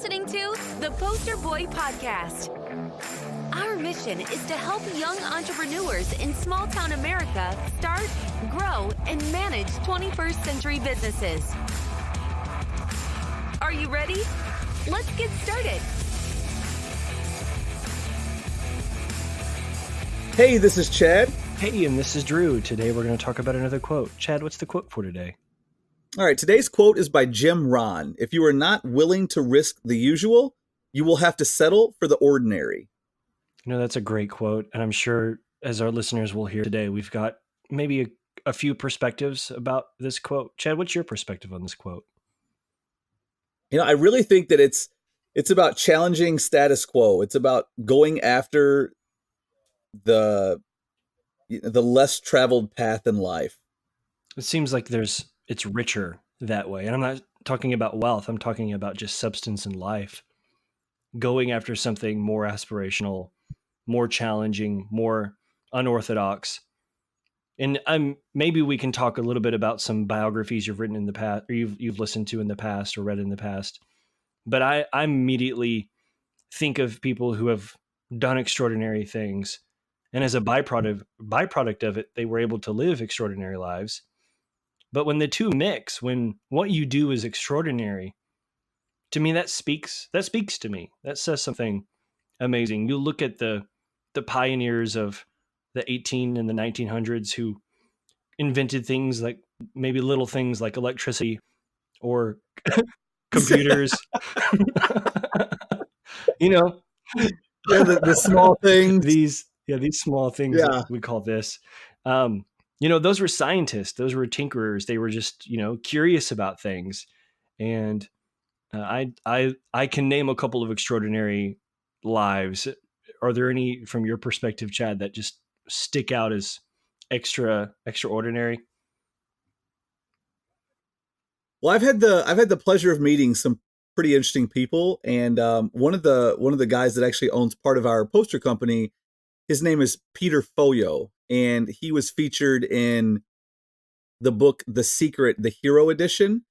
listening to the Poster Boy Podcast. Our mission is to help young entrepreneurs in small-town America start, grow, and manage 21st century businesses. Are you ready? Let's get started. Hey, this is Chad. Hey, and this is Drew. Today we're going to talk about another quote. Chad, what's the quote for today? All right, today's quote is by Jim Rohn. If you are not willing to risk the usual, you will have to settle for the ordinary. You know, that's a great quote. And I'm sure as our listeners will hear today, we've got maybe a few perspectives about this quote. Chad, what's your perspective on this quote? You know, I really think that it's about challenging status quo. It's about going after the less traveled path in life. It seems like it's richer that way. And I'm not talking about wealth. I'm talking about just substance in life. Going after something more aspirational, more challenging, more unorthodox. And maybe we can talk a little bit about some biographies you've written in the past, or you've listened to in the past or read in the past. But I immediately think of people who have done extraordinary things. And as a byproduct of it, they were able to live extraordinary lives. But when the two mix, when what you do is extraordinary, to me, that speaks to me. That says something amazing. You look at the pioneers of the 18 and the 1900s who invented things like maybe little things like electricity or computers. You know, Yeah, the small things. These small things that we call this. You know, those were scientists. Those were tinkerers. They were just, curious about things. And I can name a couple of extraordinary lives. Are there any from your perspective, Chad, that just stick out as extraordinary? Well, I've had the pleasure of meeting some pretty interesting people, and one of the guys that actually owns part of our poster company, his name is Peter Foyo, and he was featured in the book The Secret, the Hero Edition.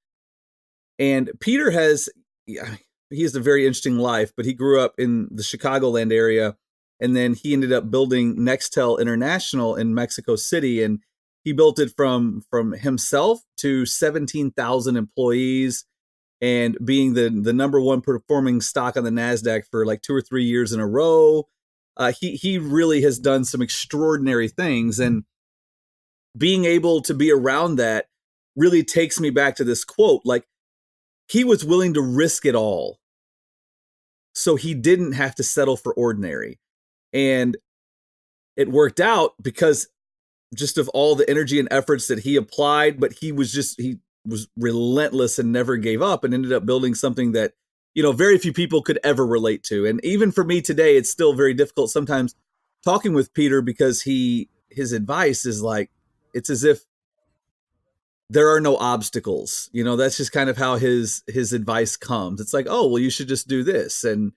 And Peter he has a very interesting life, but he grew up in the Chicagoland area, and then he ended up building Nextel International in Mexico City, and he built it from himself to 17,000 employees and being the number one performing stock on the NASDAQ for like 2 or 3 years in a row. He really has done some extraordinary things, and being able to be around that really takes me back to this quote. Like, he was willing to risk it all, so he didn't have to settle for ordinary. And it worked out because just of all the energy and efforts that he applied, but he was relentless and never gave up, and ended up building something that, very few people could ever relate to. And even for me today, it's still very difficult sometimes talking with Peter, because his advice is like, it's as if there are no obstacles. That's just kind of how his advice comes. It's like, oh, well, you should just do this. And,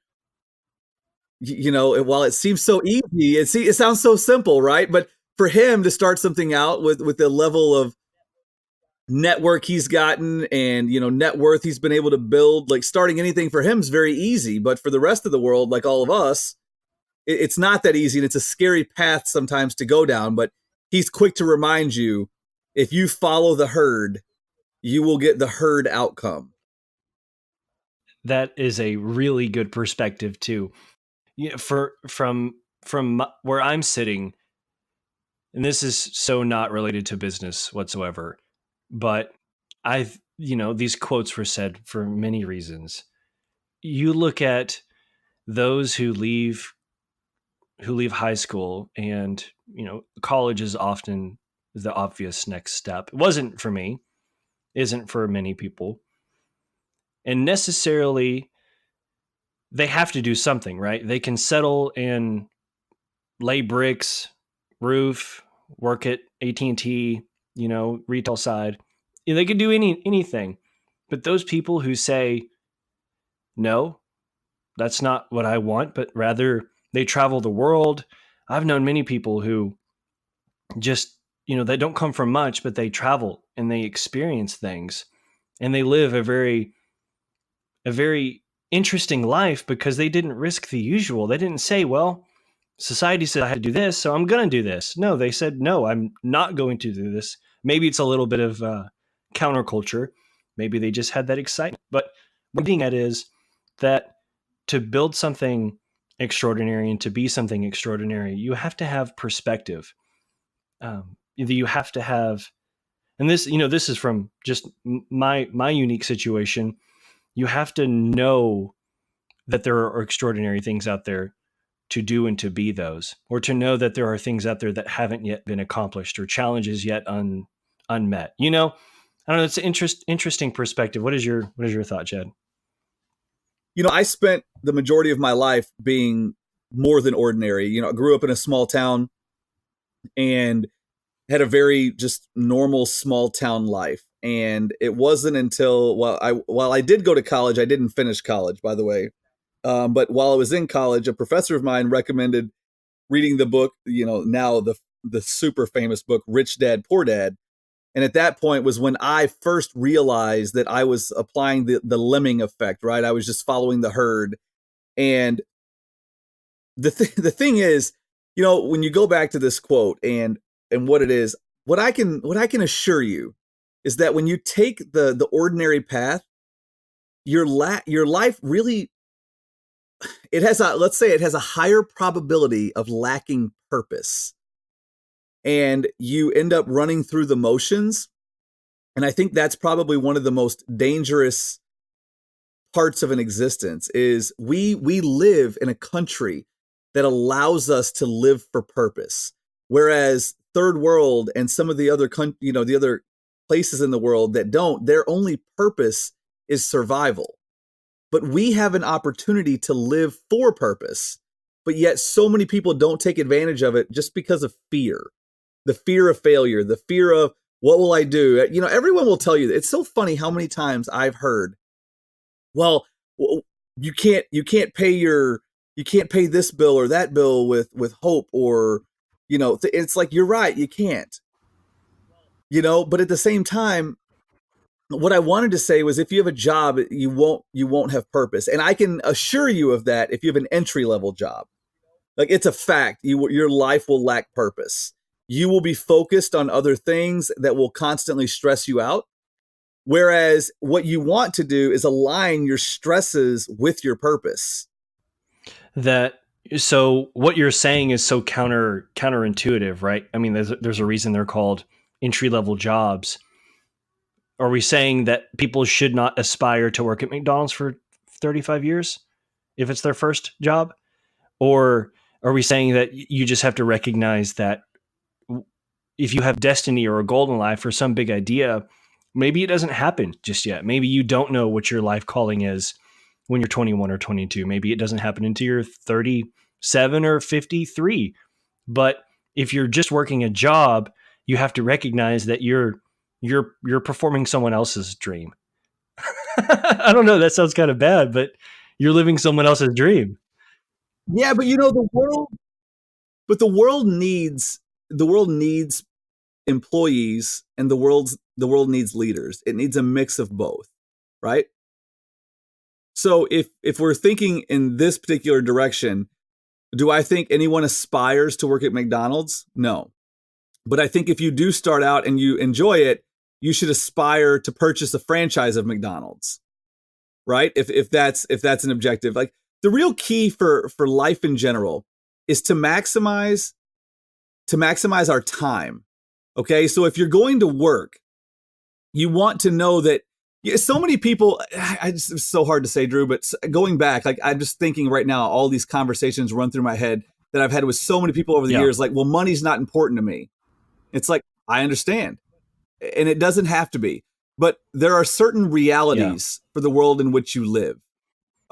while it seems so easy, it sounds so simple, right? But for him to start something out with the level of network he's gotten and, net worth he's been able to build, like, starting anything for him is very easy. But for the rest of the world, like all of us, it's not that easy. And it's a scary path sometimes to go down. But he's quick to remind you, if you follow the herd, you will get the herd outcome. That is a really good perspective too. From where I'm sitting, and this is so not related to business whatsoever, but these quotes were said for many reasons. You look at those who leave high school, and, college is often the obvious next step. It wasn't for me, isn't for many people. And necessarily they have to do something, right? They can settle and lay bricks, roof, work at AT&T, retail side. They could do anything. But those people who say, no, that's not what I want, but rather they travel the world. I've known many people who just, they don't come from much, but they travel and they experience things, and they live a very interesting life because they didn't risk the usual. They didn't say, well, society said I had to do this, so I'm going to do this. No, they said, no, I'm not going to do this. Maybe it's a little bit of counterculture. Maybe they just had that excitement. But what I'm getting at is that to build something extraordinary and to be something extraordinary, you have to have perspective. You have to have, and this, this is from just my unique situation. You have to know that there are extraordinary things out there to do and to be those, or to know that there are things out there that haven't yet been accomplished or challenges yet unmet. I don't know. It's an interesting perspective. What is your thought, Jed? I spent the majority of my life being more than ordinary. I grew up in a small town and had a very just normal small town life. And it wasn't until, while I did go to college, I didn't finish college, by the way. But while I was in college, a professor of mine recommended reading the book, now the super famous book, Rich Dad, Poor Dad. And at that point was when I first realized that I was applying the lemming effect, right? I was just following the herd. And the thing is, when you go back to this quote and what it is, what I can assure you is that when you take the ordinary path, your life really, it has a higher probability of lacking purpose. And you end up running through the motions. And I think that's probably one of the most dangerous parts of an existence is we live in a country that allows us to live for purpose. Whereas third world and some of the other the other places in the world that don't, their only purpose is survival. But we have an opportunity to live for purpose. But yet so many people don't take advantage of it just because of fear. The fear of failure, the fear of what will I do? Everyone will tell you that. It's so funny how many times I've heard, well, you can't pay this bill or that bill with hope, or it's like, you're right, you can't. But at the same time, what I wanted to say was, if you have a job, you won't have purpose. And I can assure you of that if you have an entry-level job. Like, it's a fact, your life will lack purpose. You will be focused on other things that will constantly stress you out. Whereas what you want to do is align your stresses with your purpose. So what you're saying is so counterintuitive, right? I mean, there's a reason they're called entry-level jobs. Are we saying that people should not aspire to work at McDonald's for 35 years if it's their first job? Or are we saying that you just have to recognize that if you have destiny or a goal in life or some big idea, maybe it doesn't happen just yet. Maybe you don't know what your life calling is when you're 21 or 22. Maybe it doesn't happen until you're 37 or 53. But if you're just working a job, you have to recognize that you're performing someone else's dream. I don't know. That sounds kind of bad, but you're living someone else's dream. Yeah, but the world needs employees, and the world needs leaders. It needs a mix of both, right? So if we're thinking in this particular direction, do I think anyone aspires to work at McDonald's? No. But I think if you do start out and you enjoy it, you should aspire to purchase a franchise of McDonald's, right? If that's an objective. Like, the real key for life in general is to maximize our time. Okay, so if you're going to work, you want to know that so many people, it's so hard to say, Drew, but going back, like, I'm just thinking right now, all these conversations run through my head that I've had with so many people over the years, like, well, money's not important to me. It's like, I understand. And it doesn't have to be. But there are certain realities for the world in which you live.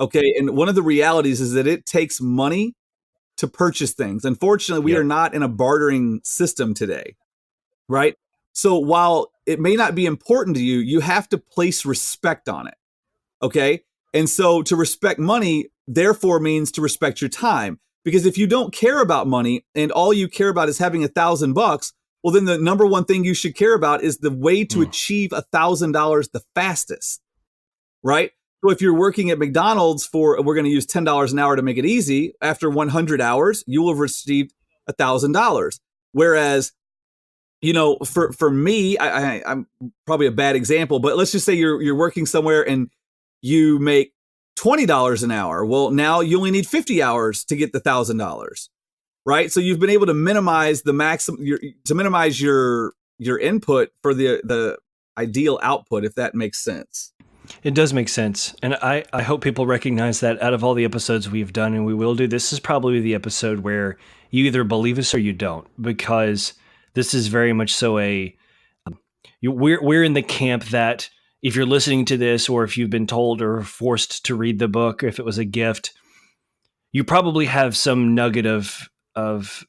Okay, and one of the realities is that it takes money to purchase things. Unfortunately, we are not in a bartering system today, right? So while it may not be important to you, you have to place respect on it, okay? And so to respect money, therefore, means to respect your time. Because if you don't care about money and all you care about is having $1,000, well, then the number one thing you should care about is the way to achieve $1,000 the fastest, right? So if you're working at McDonald's we're going to use $10 an hour to make it easy, after 100 hours, you will have received $1,000. Whereas, for me, I'm probably a bad example, but let's just say you're working somewhere and you make $20 an hour. Well, now you only need 50 hours to get the $1,000, right? So you've been able to minimize your input for the ideal output, if that makes sense. It does make sense. And I hope people recognize that out of all the episodes we've done, and we will do, this is probably the episode where you either believe us or you don't, because this is very much so we're in the camp that if you're listening to this, or if you've been told or forced to read the book, if it was a gift, you probably have some nugget of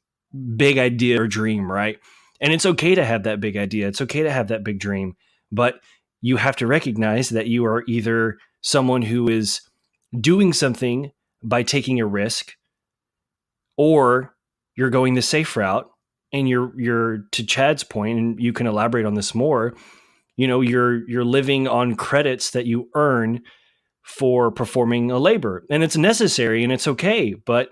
big idea or dream, right? And it's okay to have that big idea. It's okay to have that big dream, but you have to recognize that you are either someone who is doing something by taking a risk, or you're going the safe route, and you're to Chad's point, and you can elaborate on this more, you're living on credits that you earn for performing a labor, and it's necessary and it's okay, but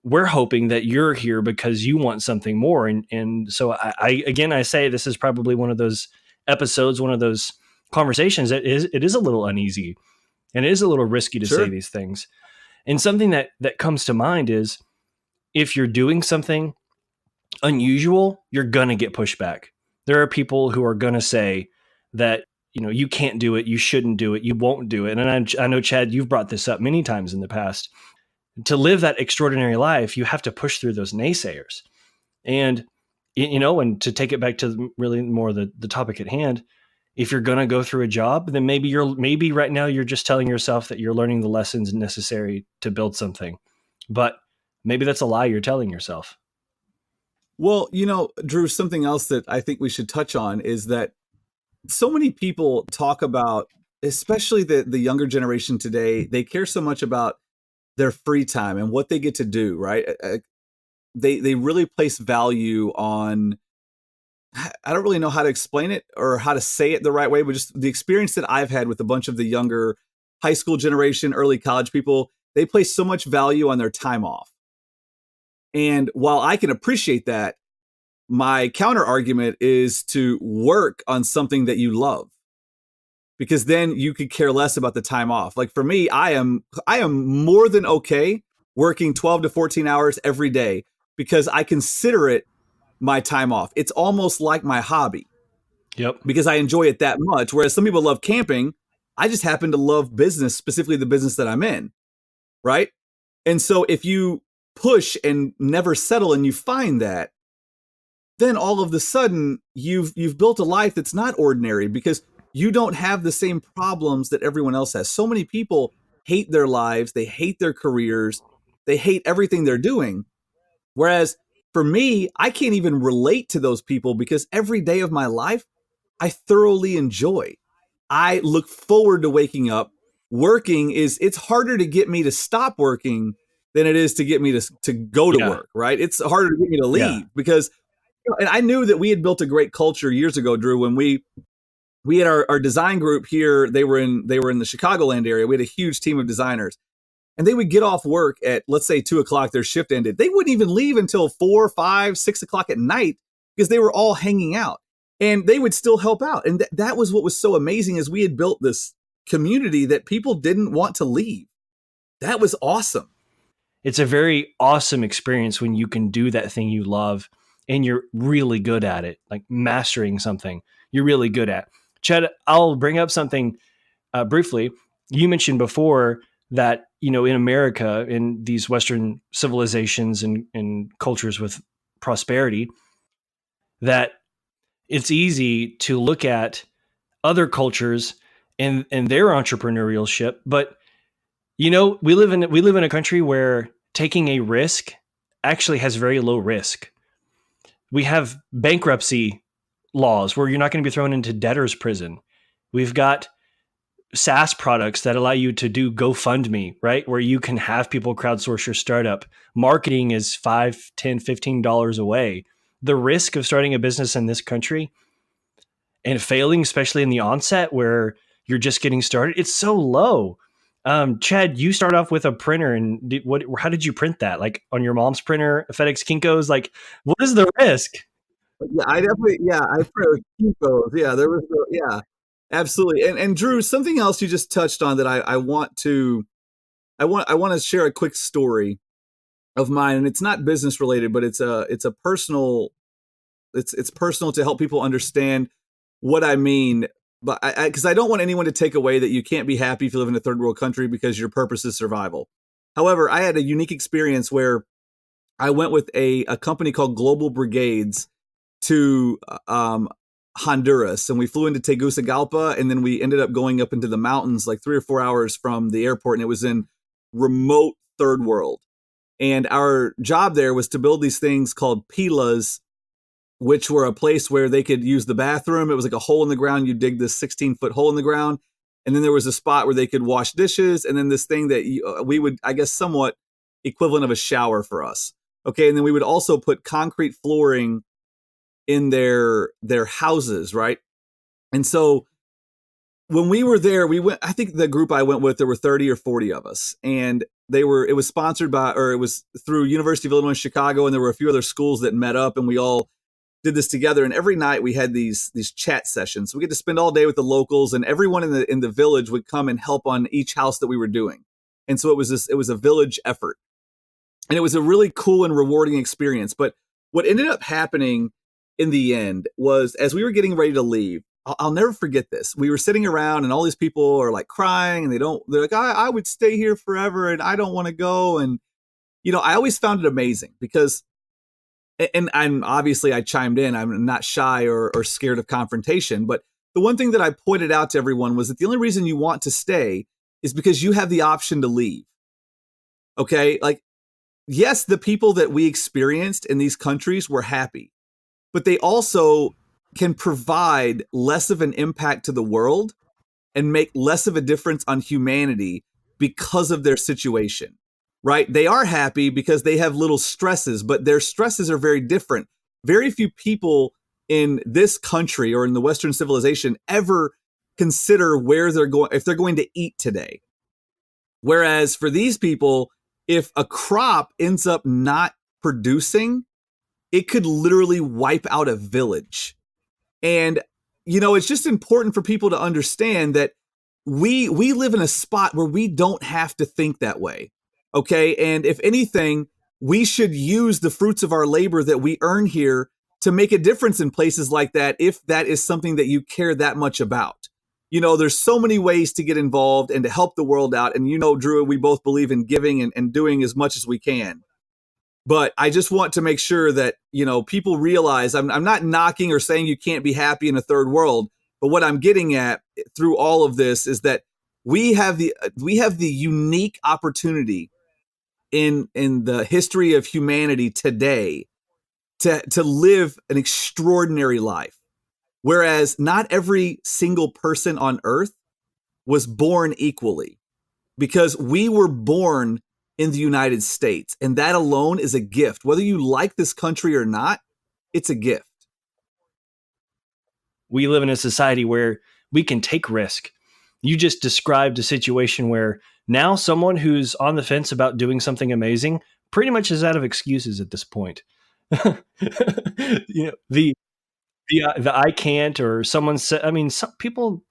we're hoping that you're here because you want something more. And so I say this is probably one of those episodes, one of those conversations that it is a little uneasy, and it is a little risky to say these things. And something that comes to mind is, if you're doing something unusual, you're going to get pushback. There are people who are going to say that, you can't do it, you shouldn't do it, you won't do it. And I know, Chad, you've brought this up many times in the past. To live that extraordinary life, you have to push through those naysayers. And, and to take it back to really more the topic at hand, if you're going to go through a job, then maybe right now you're just telling yourself that you're learning the lessons necessary to build something. But maybe that's a lie you're telling yourself. Well, Drew, something else that I think we should touch on is that so many people talk about, especially the younger generation today, they care so much about their free time and what they get to do, right? They really place value on, I don't really know how to explain it or how to say it the right way, but just the experience that I've had with a bunch of the younger high school generation, early college people, they place so much value on their time off. And while I can appreciate that, my counter argument is to work on something that you love, because then you could care less about the time off. Like for me, I am more than okay working 12 to 14 hours every day, because I consider it my time off. It's almost like my hobby. Yep. Because I enjoy it that much. Whereas some people love camping. I just happen to love business, specifically the business that I'm in. Right. And so if you push and never settle and you find that, then all of a sudden you've built a life that's not ordinary, because you don't have the same problems that everyone else has. So many people hate their lives. They hate their careers. They hate everything they're doing. Whereas for me, I can't even relate to those people, because every day of my life, I thoroughly enjoy. I look forward to waking up. Working it's harder to get me to stop working than it is to get me to go to work, right? It's harder to get me to leave because, and I knew that we had built a great culture years ago, Drew, when we had our design group here. They were in the Chicagoland area. We had a huge team of designers, and they would get off work at, let's say, 2:00, their shift ended. They wouldn't even leave until 4, 5, 6 o'clock at night, because they were all hanging out, and they would still help out. And that was what was so amazing, is we had built this community that people didn't want to leave. That was awesome. It's a very awesome experience when you can do that thing you love and you're really good at it, like mastering something you're really good at. Chad, I'll bring up something briefly. You mentioned before that, in America, in these Western civilizations and cultures with prosperity, that it's easy to look at other cultures and their entrepreneurship. But, we live in a country where taking a risk actually has very low risk. We have bankruptcy laws where you're not going to be thrown into debtor's prison. We've got SaaS products that allow you to do GoFundMe, right? Where you can have people crowdsource your startup. Marketing is $5, $10, $15 away. The risk of starting a business in this country and failing, especially in the onset where you're just getting started, it's so low. Chad, you start off with a printer, and how did you print that? Like on your mom's printer, FedEx Kinko's? Like, what is the risk? Yeah, I print with Kinko's. Yeah, yeah, absolutely. And Drew, something else you just touched on that I want to share a quick story of mine, and it's not business related, but it's a personal, it's personal to help people understand what I mean. But because I don't want anyone to take away that you can't be happy if you live in a third world country because your purpose is survival. However, I had a unique experience where I went with a company called Global Brigades to Honduras, and we flew into Tegucigalpa, and then we ended up going up into the mountains like 3 or 4 hours from the airport, and it was in remote third world. And our job there was to build these things called pilas, which were a place where they could use the bathroom. It was like a hole in the ground. You dig this 16-foot hole in the ground. And then there was a spot where they could wash dishes. And then this thing that we would, I guess, somewhat equivalent of a shower for us. Okay. And then we would also put concrete flooring in their houses. Right. And so when we were there, I think the group I went with, there were 30 or 40 of us. And it was sponsored by, or it was through University of Illinois, Chicago. And there were a few other schools that met up, and we all did this together. And every night we had these chat sessions. So we get to spend all day with the locals, and everyone in the village would come and help on each house that we were doing. And so it was a village effort, and it was a really cool and rewarding experience. But what ended up happening in the end was, as we were getting ready to leave, I'll never forget this. We were sitting around, and all these people are like crying, and they're like, I would stay here forever, and I don't want to go. And, I always found it amazing because, and I chimed in. I'm not shy or scared of confrontation. But the one thing that I pointed out to everyone was that the only reason you want to stay is because you have the option to leave. Okay. Like, yes, the people that we experienced in these countries were happy, but they also can provide less of an impact to the world and make less of a difference on humanity because of their situation. Right? They are happy because they have little stresses, but their stresses are very different. Very few people in this country or in the Western civilization ever consider where they're going, if they're going to eat today. Whereas for these people, if a crop ends up not producing, it could literally wipe out a village. And, it's just important for people to understand that we live in a spot where we don't have to think that way. Okay. And if anything, we should use the fruits of our labor that we earn here to make a difference in places like that, if that is something that you care that much about. There's so many ways to get involved and to help the world out. And, Drew, we both believe in giving and doing as much as we can. But I just want to make sure that, people realize I'm not knocking or saying you can't be happy in a third world. But what I'm getting at through all of this is that we have the unique opportunity in the history of humanity today to live an extraordinary life. Whereas not every single person on earth was born equally, because we were born in the United States, and that alone is a gift. Whether you like this country or not, it's a gift. We live in a society where we can take risk. You just described a situation where now someone who's on the fence about doing something amazing pretty much is out of excuses at this point. The I can't, or someone said, some people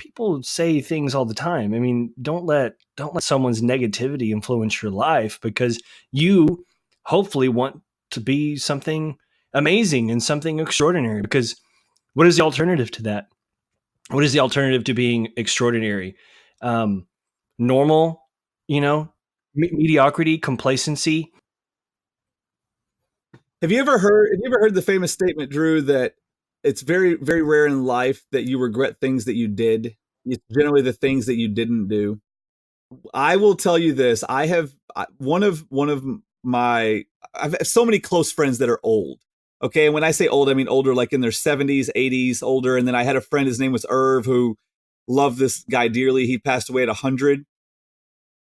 say things all the time. Don't let someone's negativity influence your life, because you hopefully want to be something amazing and something extraordinary. Because what is the alternative to that? What is the alternative to being extraordinary? Normal, mediocrity, complacency. Have you ever heard the famous statement, Drew, that it's very, very rare in life that you regret things that you did? It's generally the things that you didn't do. I will tell you this. I have one of my, I've so many close friends that are old. Okay. And when I say old, I mean older, like in their 70s, 80s, older. And then I had a friend, his name was Irv, who loved this guy dearly. He passed away at 100.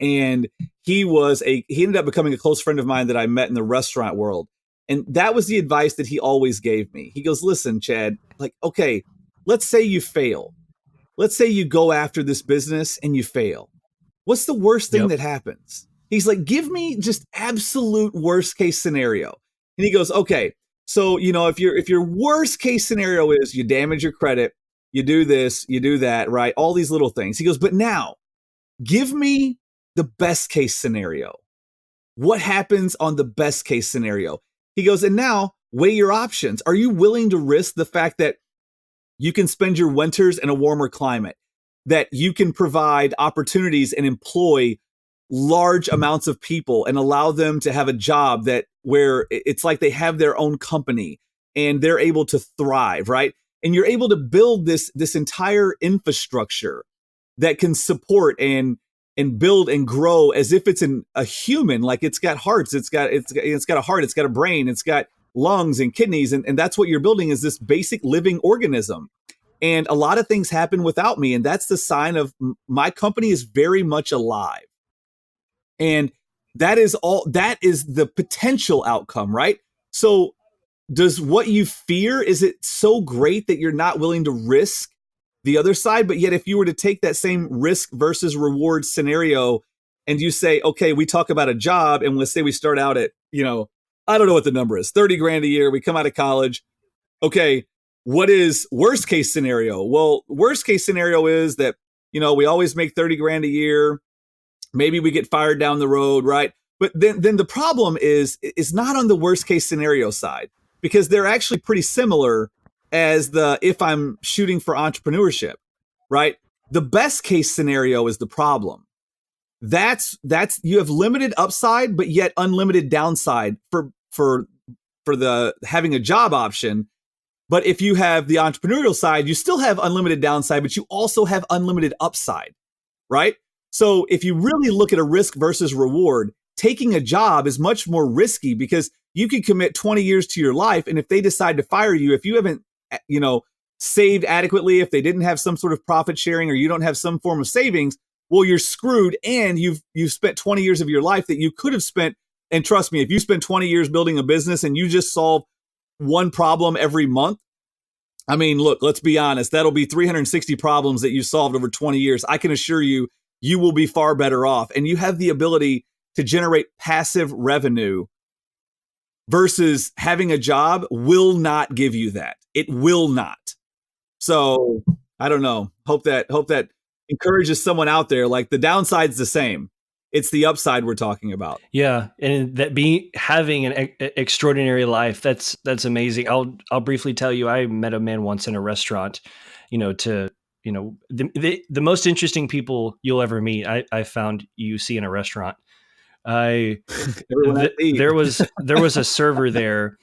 And he ended up becoming a close friend of mine that I met in the restaurant world. And that was the advice that he always gave me. He goes, listen, Chad, like, okay, let's say you fail. let's say you go after this business and you fail. What's the worst thing Yep. that happens? He's like, give me just absolute worst case scenario. And he goes, okay, so, if your worst case scenario is you damage your credit, you do this, you do that, right? All these little things. He goes, but now give me the best case scenario. What happens on the best case scenario? He goes, and now weigh your options. Are you willing to risk the fact that you can spend your winters in a warmer climate, that you can provide opportunities and employ large amounts of people and allow them to have a job that where it's like they have their own company and they're able to thrive, right? And you're able to build this entire infrastructure that can support and build and grow as if it's a human, like it's got hearts, it's got a heart, it's got a brain, it's got lungs and kidneys, and that's what you're building, is this basic living organism. And a lot of things happen without me, and that's the sign of my company is very much alive. And that is the potential outcome, right? So does what you fear, is it so great that you're not willing to risk the other side? But yet if you were to take that same risk versus reward scenario and you say, okay, we talk about a job and let's say we start out at, I don't know what the number is, 30 grand a year, we come out of college. Okay, what is worst case scenario? Well, worst case scenario is that, we always make 30 grand a year. Maybe we get fired down the road, right? But then the problem is not on the worst case scenario side, because they're actually pretty similar as if I'm shooting for entrepreneurship, right? The best case scenario is the problem. That's you have limited upside, but yet unlimited downside for the having a job option. But if you have the entrepreneurial side, you still have unlimited downside, but you also have unlimited upside, right? So if you really look at a risk versus reward, taking a job is much more risky because you could commit 20 years to your life. And if they decide to fire you, if you haven't, saved adequately, if they didn't have some sort of profit sharing or you don't have some form of savings, well, you're screwed. And you've spent 20 years of your life that you could have spent. And trust me, if you spend 20 years building a business and you just solve one problem every month, I mean, look, let's be honest, that'll be 360 problems that you solved over 20 years. I can assure you, you will be far better off. And you have the ability to generate passive revenue versus having a job will not give you that. It will not. So I don't know. Hope that encourages someone out there. Like, the downside's the same. It's the upside we're talking about. Yeah, and having an extraordinary life. That's amazing. I'll briefly tell you. I met a man once in a restaurant. The most interesting people you'll ever meet, I found you see in a restaurant. There was a server there.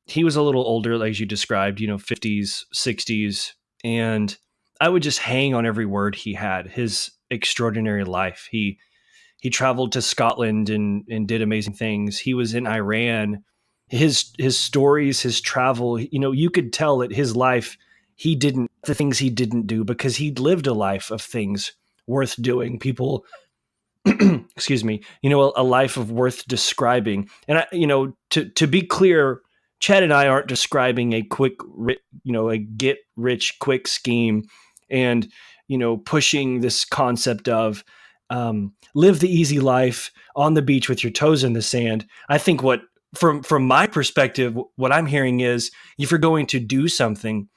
He was a little older, like you described, 50s, 60s, and I would just hang on every word he had. His extraordinary life. He traveled to Scotland and did amazing things. He was in Iran. His stories, his travel, you could tell that his life, the things he didn't do because he'd lived a life of things worth doing. People, excuse me, a life of worth describing. And to be clear, Chad and I aren't describing a a get rich quick scheme and, pushing this concept of live the easy life on the beach with your toes in the sand. I think from my perspective, what I'm hearing is if you're going to do something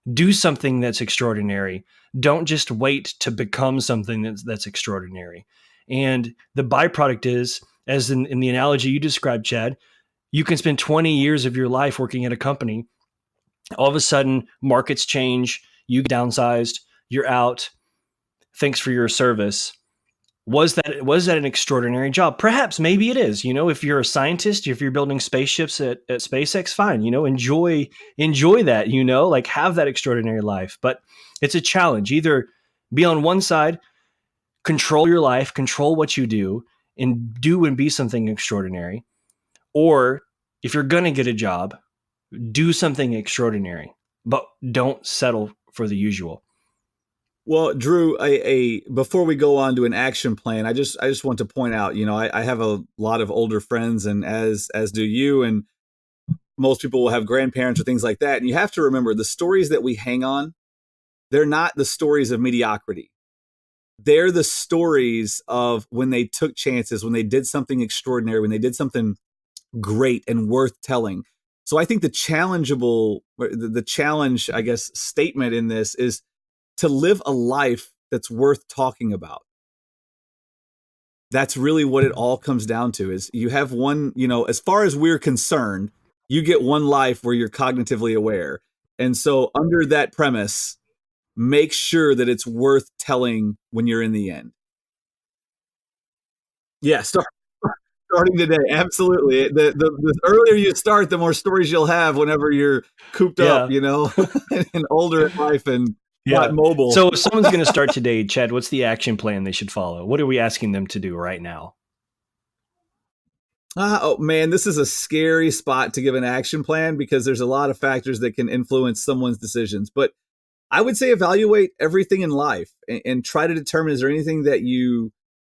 that's extraordinary. Don't just wait to become something that's extraordinary. And the byproduct is, as in the analogy you described, Chad, you can spend 20 years of your life working at a company. All of a sudden, markets change, you get downsized, you're out. Thanks for your service. Was that an extraordinary job? Perhaps, maybe it is. If you're a scientist, if you're building spaceships at SpaceX, fine. Enjoy that. Like, have that extraordinary life. But it's a challenge. Either be on one side, control your life, control what you do, and be something extraordinary. Or if you're gonna get a job, do something extraordinary, but don't settle for the usual. Well, Drew, before we go on to an action plan, I just want to point out, I have a lot of older friends, and as do you, and most people will have grandparents or things like that. And you have to remember, the stories that we hang on they're not the stories of mediocrity. They're the stories of when they took chances, when they did something extraordinary, when they did something great and worth telling. So I think the challenge, I guess, statement in this is to live a life that's worth talking about. That's really what it all comes down to, is you have one, as far as we're concerned, you get one life where you're cognitively aware. And so under that premise, make sure that it's worth telling when you're in the end. Yeah, starting today. Absolutely. The earlier you start, the more stories you'll have whenever you're cooped up, and older in life and not mobile. So if someone's going to start today, Chad, what's the action plan they should follow? What are we asking them to do right now? Oh man, this is a scary spot to give an action plan because there's a lot of factors that can influence someone's decisions. But I would say evaluate everything in life and try to determine, is there anything that you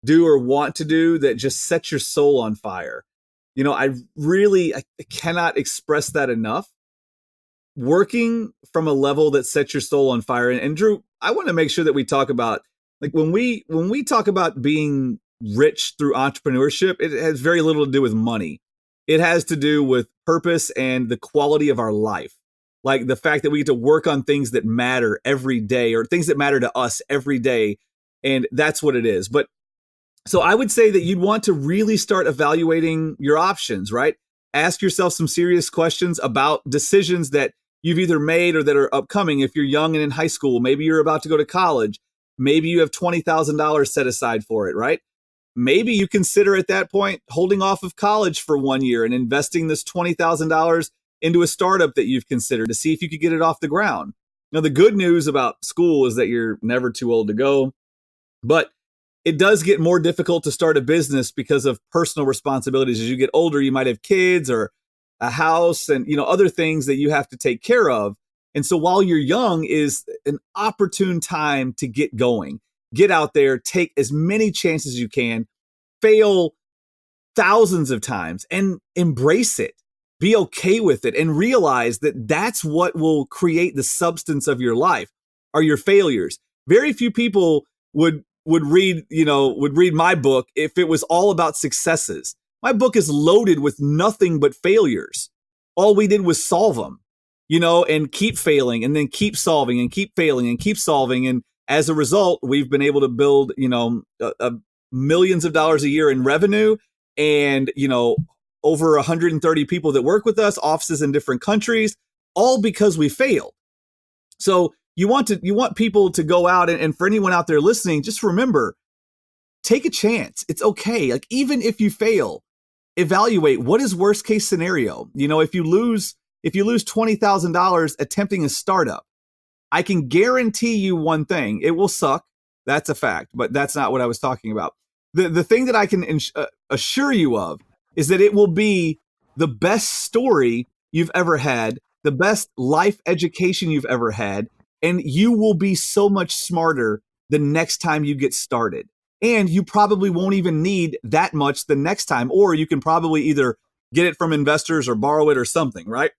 do or want to do that just sets your soul on fire? I cannot express that enough. Working from a level that sets your soul on fire. And Drew, I want to make sure that we talk about, like, when we talk about being rich through entrepreneurship, it has very little to do with money. It has to do with purpose and the quality of our life. Like the fact that we get to work on things that matter every day, or things that matter to us every day. And that's what it is. But so I would say that you'd want to really start evaluating your options, right? Ask yourself some serious questions about decisions that you've either made or that are upcoming. If you're young and in high school, maybe you're about to go to college. Maybe you have $20,000 set aside for it, right? Maybe you consider at that point holding off of college for 1 year and investing this $20,000 into a startup that you've considered to see if you could get it off the ground. Now, the good news about school is that you're never too old to go, but it does get more difficult to start a business because of personal responsibilities. As you get older, you might have kids or a house and, other things that you have to take care of. And so while you're young is an opportune time to get going, get out there, take as many chances as you can, fail thousands of times and embrace it. Be okay with it and realize that that's what will create the substance of your life are your failures. Very few people would read my book if it was all about successes. My book is loaded with nothing but failures. All we did was solve them, and keep failing and then keep solving and keep failing and keep solving. And as a result, we've been able to build, millions of dollars a year in revenue and, over 130 people that work with us, offices in different countries, all because we failed. So you want people to go out and for anyone out there listening, just remember, take a chance. It's okay. Like, even if you fail, evaluate what is worst case scenario. If you lose $20,000 attempting a startup, I can guarantee you one thing, it will suck. That's a fact, but that's not what I was talking about. The thing that I can assure you of is that it will be the best story you've ever had, the best life education you've ever had, and you will be so much smarter the next time you get started. And you probably won't even need that much the next time, or you can probably either get it from investors or borrow it or something, right?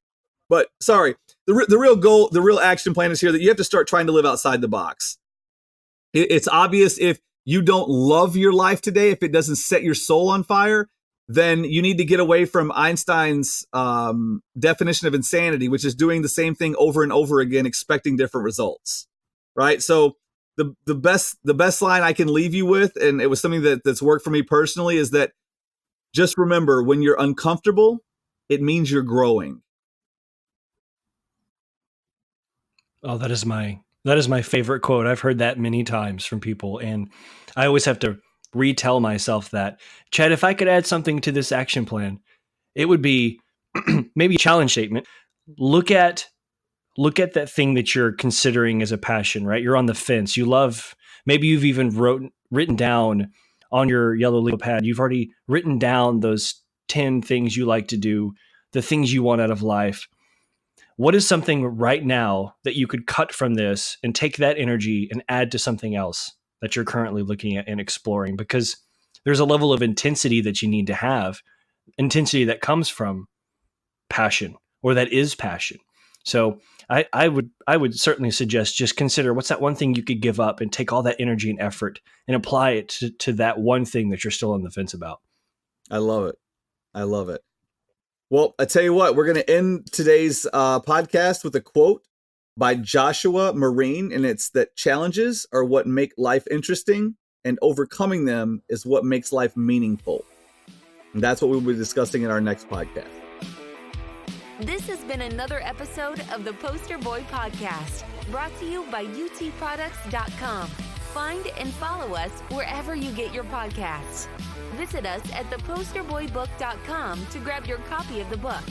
But sorry, the real goal, the real action plan is here that you have to start trying to live outside the box. It's obvious if you don't love your life today, if it doesn't set your soul on fire, then you need to get away from Einstein's definition of insanity, which is doing the same thing over and over again, expecting different results, right? So the best line I can leave you with, and it was something that's worked for me personally, is that just remember, when you're uncomfortable, it means you're growing. Oh, that is my favorite quote. I've heard that many times from people, and I always have to retell myself that. Chad, if I could add something to this action plan, it would be maybe a challenge statement. Look at that thing that you're considering as a passion, right? You're on the fence. You love, maybe you've even written down on your yellow legal pad, you've already written down those 10 things you like to do, the things you want out of life. What is something right now that you could cut from this and take that energy and add to something else that you're currently looking at and exploring? Because there's a level of intensity that you need to have, intensity that comes from passion, or that is passion. So I would certainly suggest just consider what's that one thing you could give up and take all that energy and effort and apply it to that one thing that you're still on the fence about. I love it. I love it. Well, I tell you what, we're going to end today's podcast with a quote by Joshua Marine, and it's that challenges are what make life interesting, and overcoming them is what makes life meaningful. And that's what we'll be discussing in our next podcast. This has been another episode of the Poster Boy Podcast, brought to you by utproducts.com. Find and follow us wherever you get your podcasts. Visit us at theposterboybook.com to grab your copy of the book.